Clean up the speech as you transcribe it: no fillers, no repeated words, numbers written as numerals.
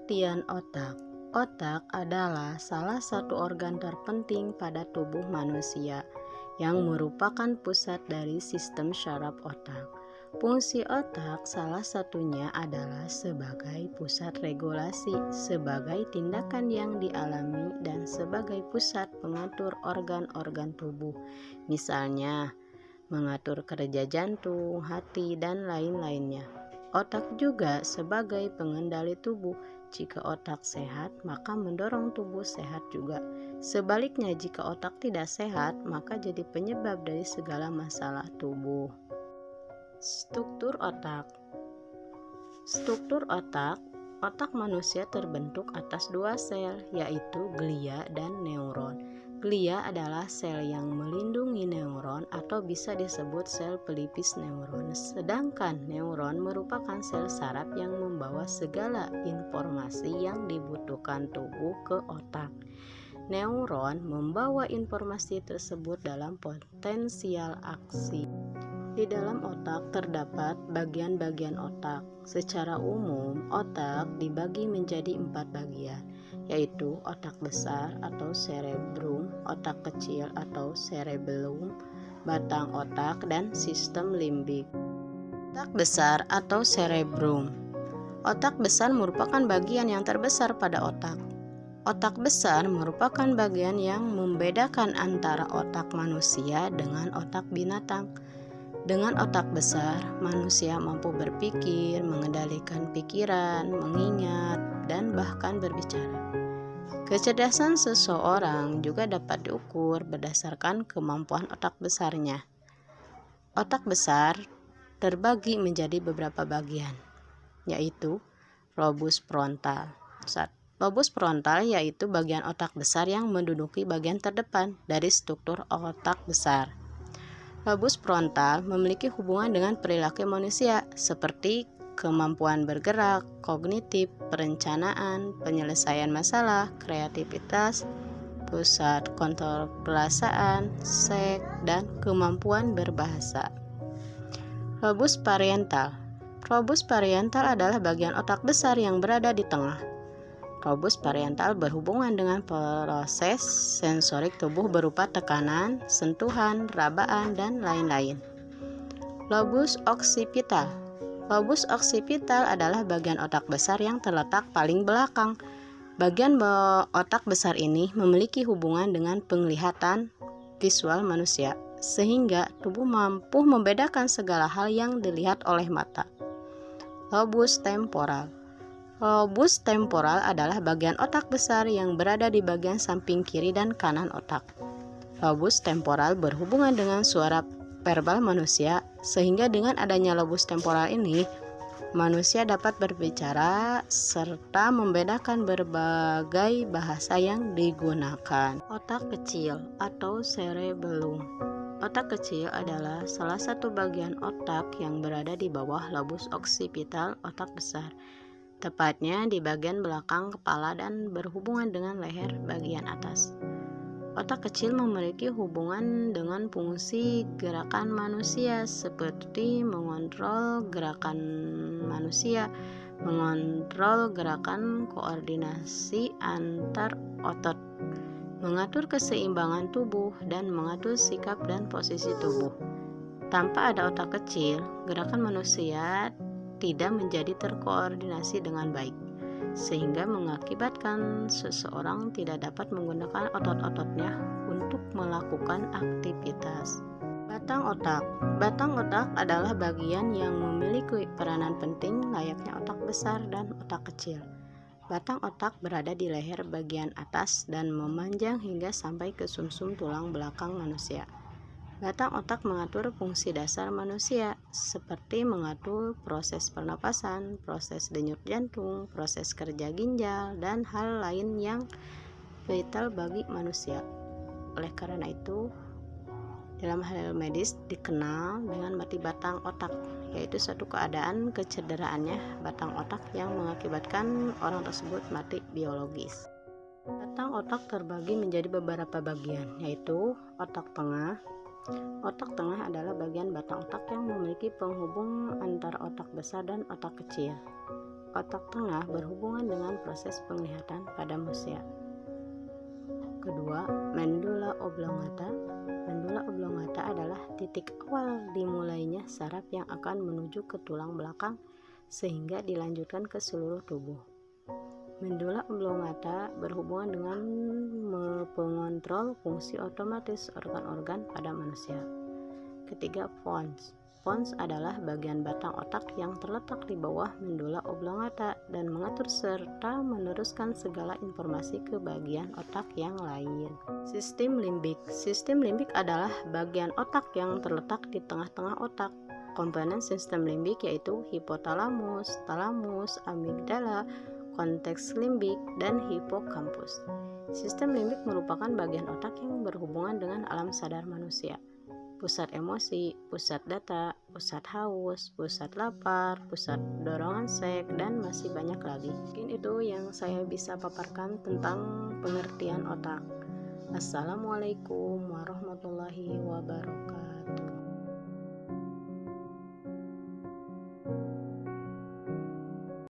Pengertian otak. Otak adalah salah satu organ terpenting pada tubuh manusia yang merupakan pusat dari sistem syaraf otak. Fungsi otak salah satunya adalah sebagai pusat regulasi, sebagai tindakan yang dialami, dan sebagai pusat pengatur organ-organ tubuh. Misalnya, mengatur kerja jantung, hati, dan lain-lainnya. Otak juga sebagai pengendali tubuh. Jika otak sehat, maka mendorong tubuh sehat juga. Sebaliknya, jika otak tidak sehat, maka jadi penyebab dari segala masalah tubuh. Struktur otak. Struktur otak. Otak manusia terbentuk atas dua sel, yaitu glia dan neuron. Glia adalah sel yang melindungi neuron atau bisa disebut sel pelipis neuron. Sedangkan neuron merupakan sel saraf yang membawa segala informasi yang dibutuhkan tubuh ke otak. Neuron membawa informasi tersebut dalam potensial aksi. Di dalam otak terdapat bagian-bagian otak. Secara umum, otak dibagi menjadi 4 bagian, yaitu otak besar atau cerebrum, otak kecil atau cerebellum, batang otak, dan sistem limbik. Otak besar atau cerebrum. Otak besar merupakan bagian yang terbesar pada otak. Otak besar merupakan bagian yang membedakan antara otak manusia dengan otak binatang. Dengan otak besar, manusia mampu berpikir, mengendalikan pikiran, mengingat, dan bahkan berbicara. Kecerdasan seseorang juga dapat diukur berdasarkan kemampuan otak besarnya. Otak besar terbagi menjadi beberapa bagian, yaitu lobus frontal. Lobus frontal yaitu bagian otak besar yang menduduki bagian terdepan dari struktur otak besar. Lobus frontal memiliki hubungan dengan perilaku manusia seperti kemampuan bergerak, kognitif, perencanaan, penyelesaian masalah, kreativitas, pusat kontrol perasaan, seks, dan kemampuan berbahasa. Lobus parietal. Lobus parietal adalah bagian otak besar yang berada di tengah. Lobus parietal berhubungan dengan proses sensorik tubuh berupa tekanan, sentuhan, rabaan, dan lain-lain. Lobus occipital. Lobus occipital adalah bagian otak besar yang terletak paling belakang. Bagian otak besar ini memiliki hubungan dengan penglihatan visual manusia, sehingga tubuh mampu membedakan segala hal yang dilihat oleh mata. Lobus temporal. Lobus temporal adalah bagian otak besar yang berada di bagian samping kiri dan kanan otak. Lobus temporal berhubungan dengan suara verbal manusia, sehingga dengan adanya lobus temporal ini, manusia dapat berbicara serta membedakan berbagai bahasa yang digunakan. Otak kecil atau cerebellum. Otak kecil adalah salah satu bagian otak yang berada di bawah lobus occipital otak besar. Tepatnya di bagian belakang kepala dan berhubungan dengan leher bagian atas. Otak kecil memiliki hubungan dengan fungsi gerakan manusia seperti mengontrol gerakan manusia, mengontrol gerakan koordinasi antar otot, mengatur keseimbangan tubuh, dan mengatur sikap dan posisi tubuh. Tanpa ada otak kecil, gerakan manusia tidak menjadi terkoordinasi dengan baik, sehingga mengakibatkan seseorang tidak dapat menggunakan otot-ototnya untuk melakukan aktivitas. Batang otak. Batang otak adalah bagian yang memiliki peranan penting layaknya otak besar dan otak kecil. Batang otak berada di leher bagian atas dan memanjang hingga sampai ke sumsum tulang belakang manusia. Batang otak mengatur fungsi dasar manusia, seperti mengatur proses pernapasan, proses denyut jantung, proses kerja ginjal, dan hal lain yang vital bagi manusia. Oleh karena itu, dalam hal medis dikenal dengan mati batang otak, yaitu suatu keadaan kecederaannya batang otak yang mengakibatkan orang tersebut mati biologis. Batang otak terbagi menjadi beberapa bagian, yaitu otak tengah. Otak tengah adalah bagian batang otak yang memiliki penghubung antara otak besar dan otak kecil. otak tengah berhubungan dengan proses penglihatan pada manusia. Kedua, medulla oblongata. Medulla oblongata adalah titik awal dimulainya saraf yang akan menuju ke tulang belakang sehingga dilanjutkan ke seluruh tubuh. Medulla oblongata berhubungan dengan pengontrol fungsi otomatis organ-organ pada manusia. Ketiga, pons. Pons adalah bagian batang otak yang terletak di bawah medulla oblongata dan mengatur serta meneruskan segala informasi ke bagian otak yang lain. Sistem limbik. Sistem limbik adalah bagian otak yang terletak di tengah-tengah otak. Komponen sistem limbik yaitu hipotalamus, talamus, amigdala, konteks limbik, dan hipokampus. Sistem limbik merupakan bagian otak yang berhubungan dengan alam sadar manusia. Pusat emosi, pusat data, pusat haus, pusat lapar, pusat dorongan seks, dan masih banyak lagi. Mungkin itu yang saya bisa paparkan tentang pengertian otak. Assalamualaikum warahmatullahi wabarakatuh.